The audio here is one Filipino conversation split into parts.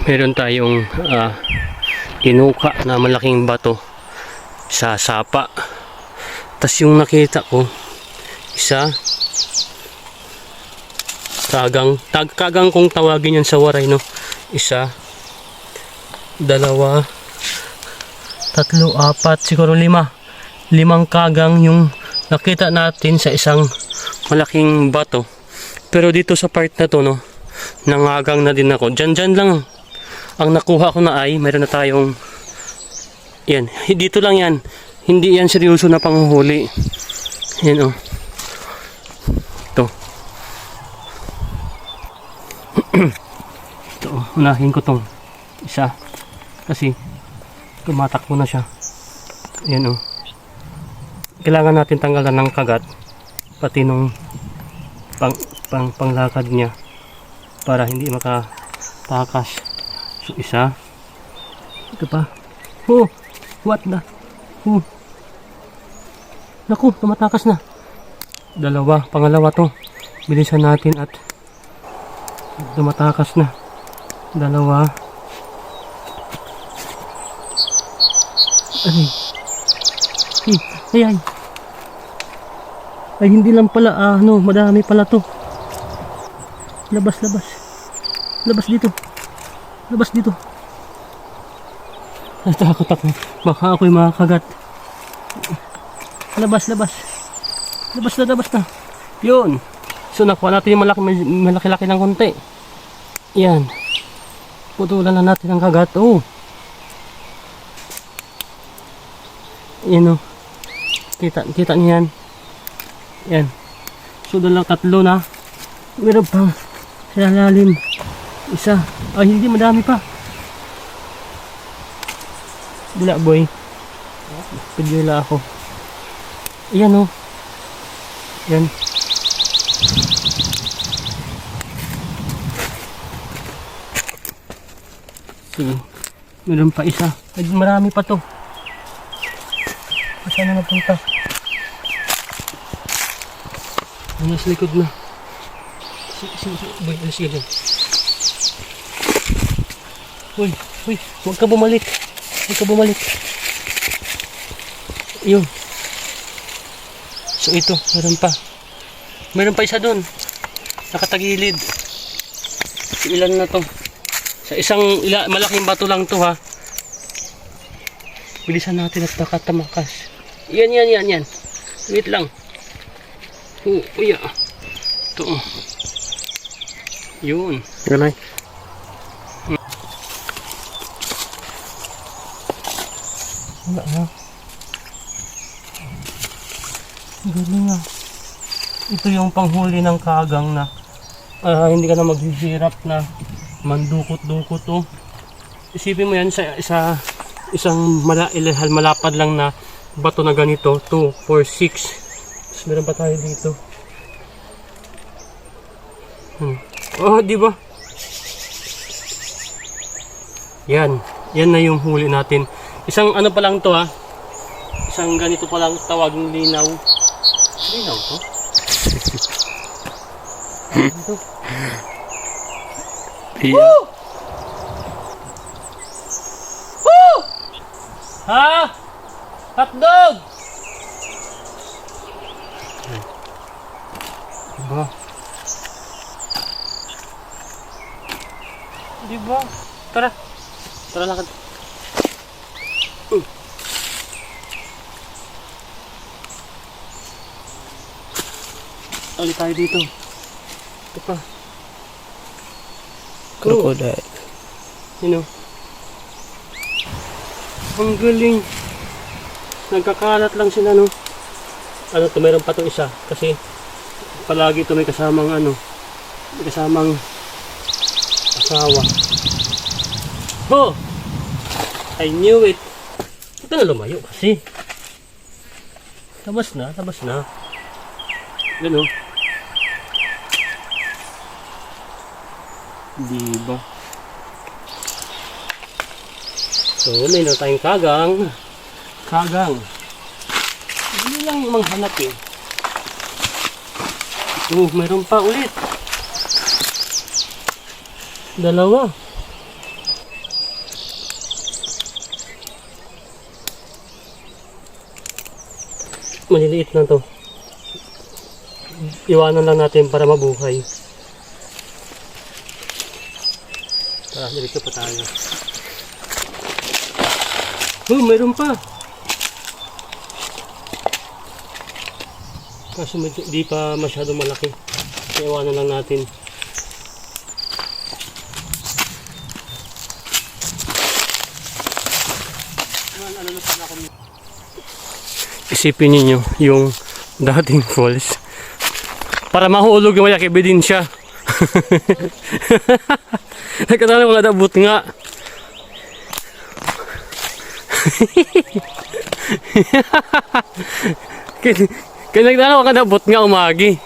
meron tayong inuka na malaking bato sa sapa. Tas yung nakita ko, isa kagang kung tawagin yan sa Waray, no? Isa, dalawa, tatlo, apat, siguro limang kagang yung nakita natin sa isang malaking bato. Pero dito sa part na to, no, nangagang na din ako. Dyan lang ang nakuha ko na ay meron na tayong yan, dito lang yan, hindi yan seryoso na panghuhuli. Yan, oh, ito. Ito, unahin ko tong isa kasi tumatakbo na siya. Yan, oh, kailangan natin tanggalan ng kagat pati nung panglakad niya para hindi makatakas. So isa, ito pa, oh, what na, oh, naku, tumatakas na. Dalawa, pangalawa to, bilisan natin at tumatakas na. Dalawa, ay, ay, hindi lang pala, madami pala to. Labas dito. Natakot ako, baka ako'y makakagat. Labas na. Yun. So nakuha natin yung malaki-laki ng konti. Yan, putulan na natin ang kagat. Oh, yan, oh, kita niyan. Yan. So tatlo na. Meron pang sa lalim. Isa. Ay, hindi, madami pa. Dila, boy. Pidila ako. Ayan, oh. Yan. Sige. Meron pa isa. Ay, marami pa to. Saan na napunta? Nasa likod na. Boy, sige dyan. Uy, huwag ka bumalik. Yun. So ito, meron pa isa dun. Nakatagilid. So, ilan na to? Sa isang malaking bato lang to, ha. Bilisan natin at nakatamakas. Yan. Wait lang. Oh, iya. Ito, oh. Yun. Ganay. Wala na. Galing nga. Ito yung panghuli ng kagang na hindi ka na maghihirap na mandukot-dukot, oh. Isipin mo yan sa isang malapad lang na bato na ganito. 2, 4, 6. Meron pa tayo dito. Oh, di ba? Yan na yung huli natin. Isang ano pa lang to, ha. Isang ganito pa lang tawaging linaw. Linaw to? Ito. Woo! Woo! Ha? Hotdog! Diba? Tara lakad. Tayo dito. Ito pa. Crocodile. Ang galing. Nagkakalat lang sila, no? To, meron pa itong isa. Kasi palagi ito may kasamang asawa. Oh! I knew it. Ito na lumayo kasi. Labas na. Gano? Diba? So, may na tayong kagang. Hindi lang manghanap, eh. Mayroon pa ulit. Dalawa. maliliit na to. Iwanan lang natin para mabuhay. Tara, dito pa tayo. Oh, mayroon pa. Kaso di pa masyado malaki. Iwanan lang natin. Isipin niyo yung dating falls. Para mahulog yung malaki ebidensya. Nagkatala mga dabot nga. Kaya nagdala mga dabot nga umagi.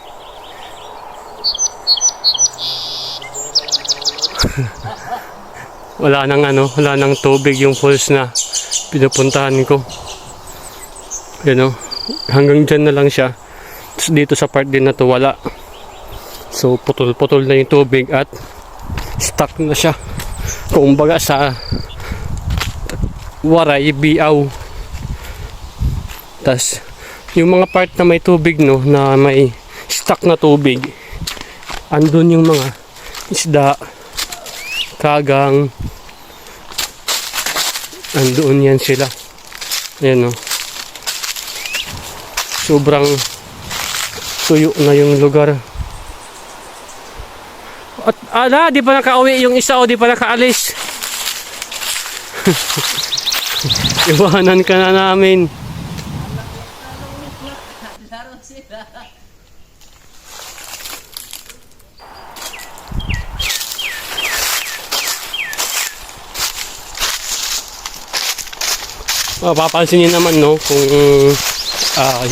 Wala nang tubig yung falls na pinupuntahan ko. Yan o, hanggang dyan na lang siya. Tapos dito sa part din na to wala. So putol-putol na yung tubig at stuck na siya. Kung baga sa waray, biaw. Tapos yung mga part na may tubig no, na may stuck na tubig, andun yung mga isda, kagang, andoon yan sila. Ayan o. Sobrang tuyo na yung lugar. At di pa nakauwi yung isa o di pa nakaalis. Iwanan ka na namin. Papansin niyo naman no kung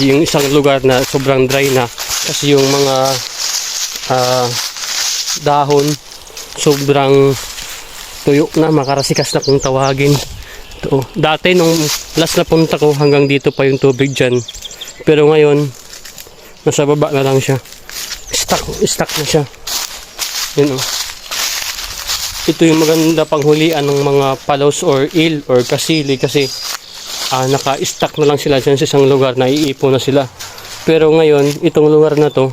yung isang lugar na sobrang dry na kasi yung mga dahon sobrang tuyo na, makarasikas na kung tawagin. Ito, dati nung last na punta ko hanggang dito pa yung tubig dyan, pero ngayon nasa baba na lang siya, stuck na siya. Yun, oh. Ito yung maganda panghulian ng mga palos or eel or kasili kasi naka-stuck na lang sila dyan sa isang lugar, naiipon na sila. Pero ngayon, itong lugar na to,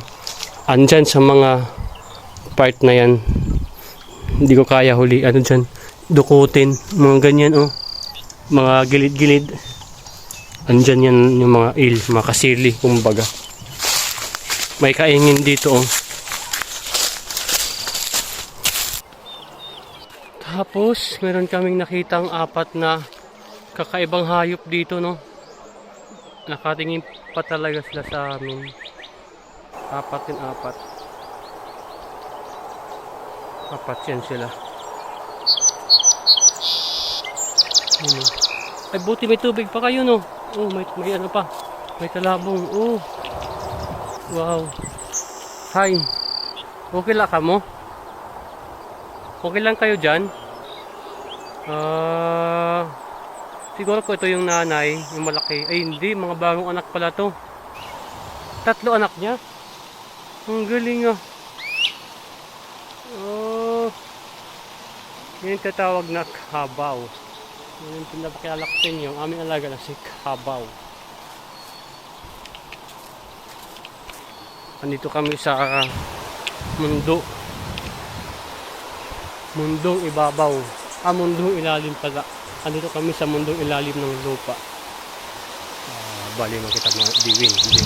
andyan sa mga part na yan. Hindi ko kaya huli. Ano dyan? Dukutin. Mga ganyan, oh. Mga gilid-gilid. Andyan yan yung mga eel, mga kasili, kumbaga. May kaingin dito, oh. Tapos, meron kaming nakitang 4 na kakaibang hayop dito, no? Nakatingin pa talaga sila sa amin. 4 din 4. 4 yan sila. Ay, buti may tubig pa kayo, no? Oh, may ano pa. May talabong. Oh. Wow. Hi. Okay lang ka mo? Okay lang kayo dyan? Siguro po ito yung nanay, yung malaki. Ay hindi, mga bagong anak pala to. 3 anak niya. Ang galing ah. Oh. Yan tatawag na kabaw. Yan yung pinapakilaktin yung aming alaga na si kabaw. Andito kami sa mundong ibabaw. Mundong ilalim pala. Andito kami sa mundong ilalim ng lupa. Bali makita mga diwing. Hindi.